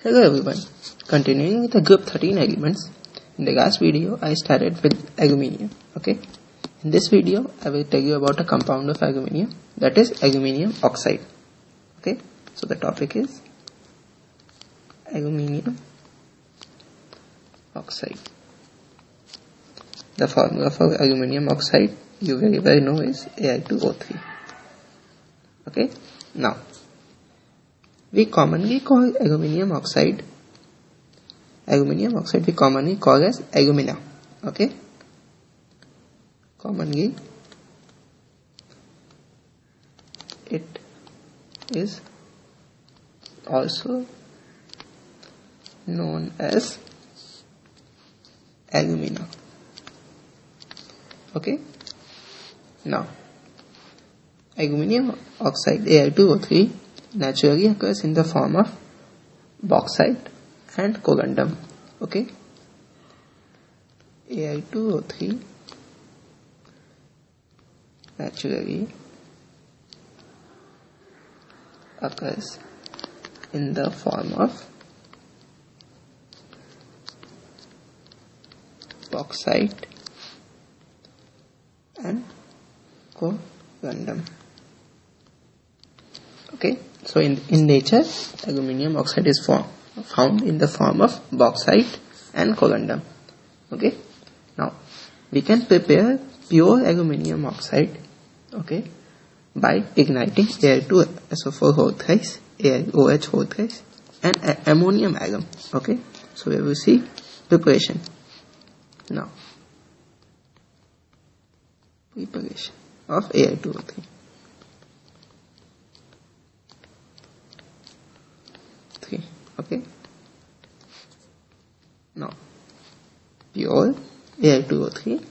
Hello everyone, continuing with the group 13 elements. In the last video I started with aluminium. Okay, in this video I will tell you about a compound of aluminium, that is aluminium oxide. Okay, so the topic is aluminium oxide. The formula for aluminium oxide you very well know is Al2O3. Okay, now we commonly call aluminium oxide we commonly call as alumina. Okay, commonly it is also known as alumina. Okay, now aluminium oxide Al2O3 naturally occurs in the form of bauxite and corundum. Okay, Al2O3 naturally occurs in the form of bauxite and corundum. Okay, so in nature aluminium oxide is found in the form of bauxite and corundum. Okay, now we can prepare pure aluminium oxide, okay, by igniting Al2SO4 whole thrice, AlOH whole thrice, and ammonium alum. Okay, so we will see preparation. Now preparation of Al2O3. Okay, now pure Al2O3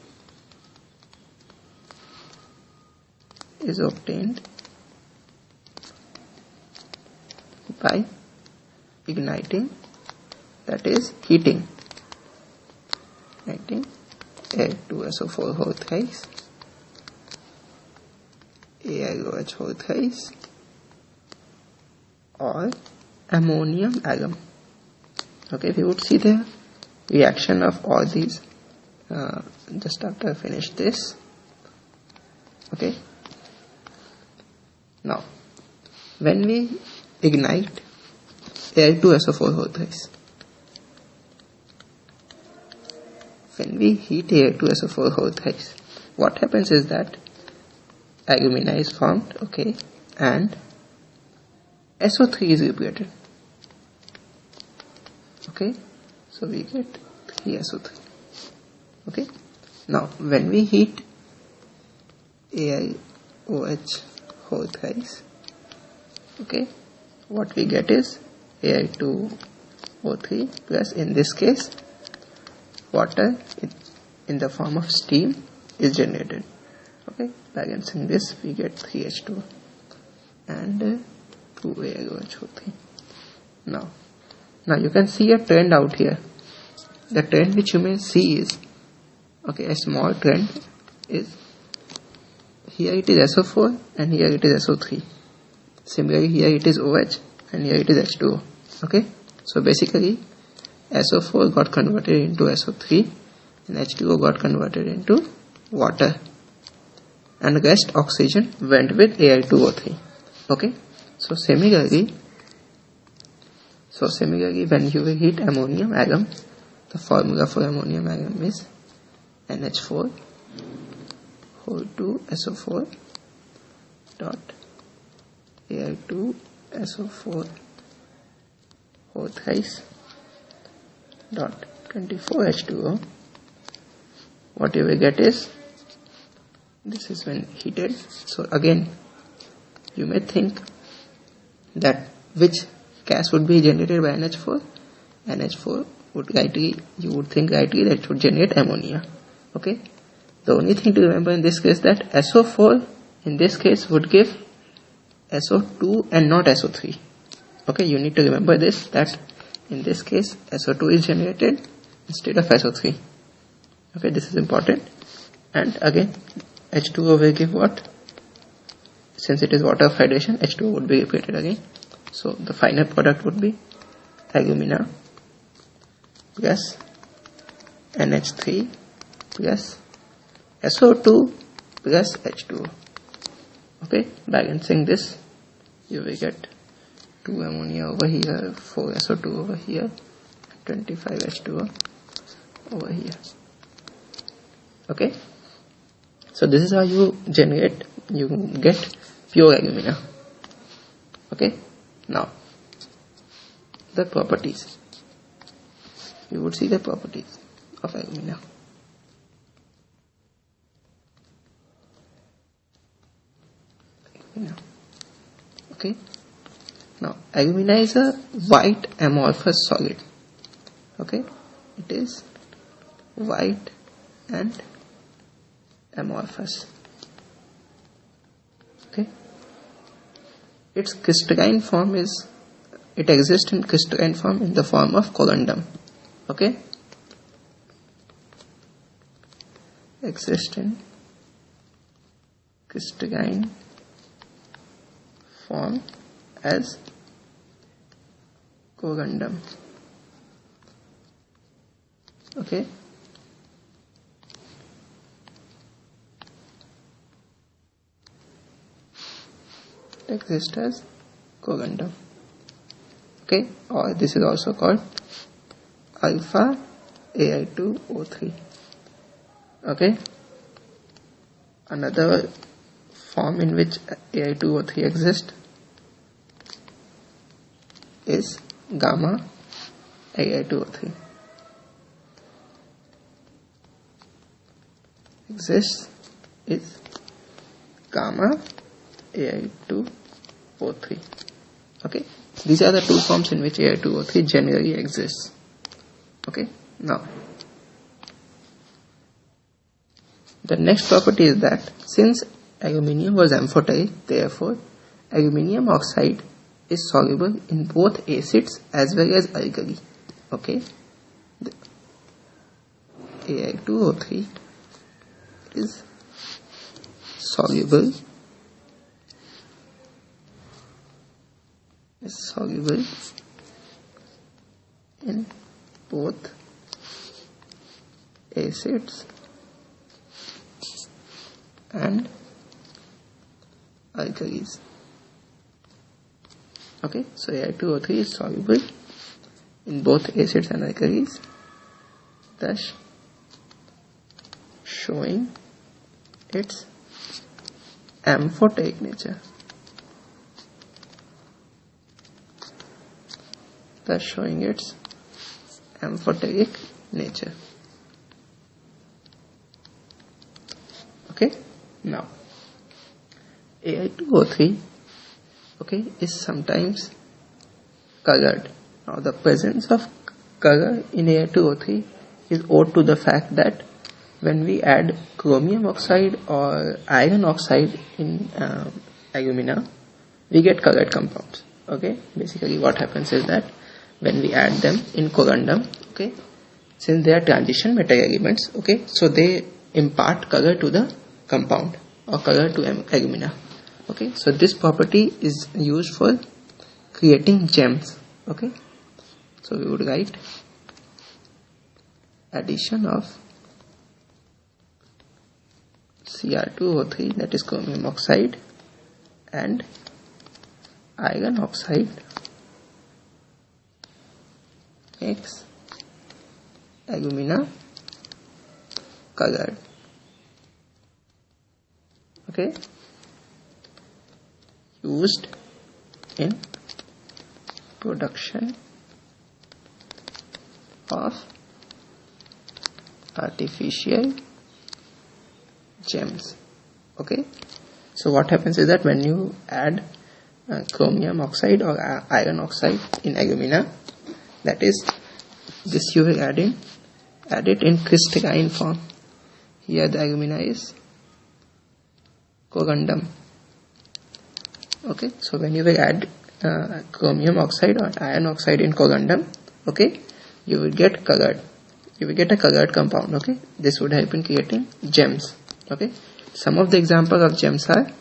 is obtained by igniting, that is heating Al2SO4 whole thrice, AlOH whole thrice, or ammonium alum. Okay, we would see the reaction of all these just after I finish this. Okay, now when we ignite Al2SO4 whole thrice, when we heat Al2SO4 whole thrice, what happens is that alumina is formed, okay, and SO3 is liberated. Okay, so we get 3SO3. Okay, now when we heat AlOH whole thrice, okay, what we get is Al2O3 plus, in this case, water in the form of steam is generated. Okay, balancing this we get 3H2 and 2AlOH3. Now you can see a trend out here. The trend which you may see is, okay, a small trend is here it is SO4 and here it is SO3. Similarly here it is OH and here it is H2O. Okay, so basically SO4 got converted into SO3 and H2O got converted into water, and rest oxygen went with Al2O3. Okay, so similarly when you will heat ammonium alum, the formula for ammonium alum is NH4 whole 2 SO4 dot Al2SO4 whole thrice dot 24 H2O. What you will get is, this is when heated. So again you may think that which gas would be generated by NH4. NH4 would you would think rightly that it would generate ammonia. Okay, the only thing to remember in this case that SO4 in this case would give SO2 and not SO3. Okay, you need to remember this, that in this case SO2 is generated instead of SO3. Okay, this is important. And again H2O will give what? Since it is water of hydration, H2O would be repeated again. So the final product would be alumina plus NH3 plus SO2 plus H2O. Okay, balancing this, you will get 2 ammonia over here, 4 SO2 over here, 25 H2O over here. Okay, so this is how you get pure alumina. Okay, now the properties. You would see the properties of alumina. Okay, now alumina is a white amorphous solid. Okay, it is white and amorphous. Okay, its crystalline form is, it exists in crystalline form in the form of corundum. Okay, exists in crystalline form as corundum. Okay, exists as corundum. Okay, or this is also called alpha Ai2O3. Okay, another form in which Ai2O3 exists is gamma Ai2O3. Exists is gamma Ai2O3. Okay, these are the two forms in which Ai2O3 generally exists. Okay, now the next property is that since aluminium was amphoteric, therefore aluminium oxide is soluble in both acids as well as alkali. Okay, the Ai2O3 is soluble in both acids and alkalis. Okay, so Ai2O3 is soluble in both acids and alkalis, thus showing its amphoteric nature. Thus showing its amphoteric nature. Okay, now Ai2O3 is sometimes colored. Now the presence of color in Ai2O3 is owed to the fact that when we add chromium oxide or iron oxide in alumina, we get colored compounds. Okay, basically what happens is that when we add them in corundum, okay, since they are transition metal elements, okay, so they impart color to the compound or color to alumina. Okay, so this property is used for creating gems. Okay, so we would write addition of Cr2O3, that is chromium oxide, and iron oxide makes alumina colored. Okay, used in production of artificial gems. Okay, so what happens is that when you add chromium oxide or iron oxide in alumina, that is, this you will add it in crystalline form. Here the alumina is corundum. Okay, so when you will add chromium oxide or iron oxide in corundum, okay, you will get colored. You will get a colored compound. Okay, this would help in creating gems. Okay, some of the examples of gems are,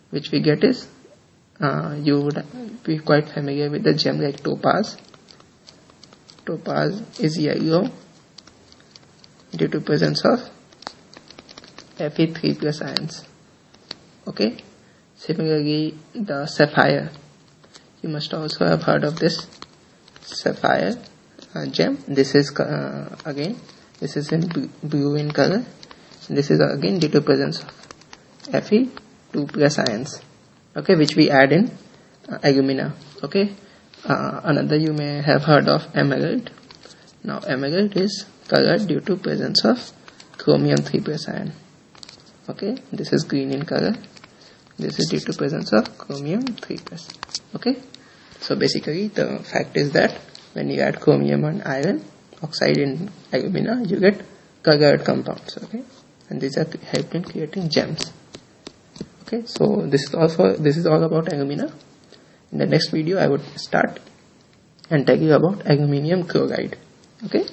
which we get is, you would be quite familiar with the gem like topaz, topaz is yellow due to presence of Fe3 plus ions. Okay. Similarly, the sapphire. You must also have heard of this sapphire gem. This is again, this is in blue in color. This is again due to presence of Fe2 plus ions. Okay, which we add in alumina. Okay. Another you may have heard of emerald. Now emerald is colored due to presence of chromium 3 plus ion. Okay, this is green in color. This is due to presence of chromium 3 plus. Okay, so basically the fact is that when you add chromium and iron oxide in alumina, you get colored compounds. Okay, and these are helped in creating gems. Okay, so this is all about alumina. In the next video I would start and tell you about aluminium chloride. Okay.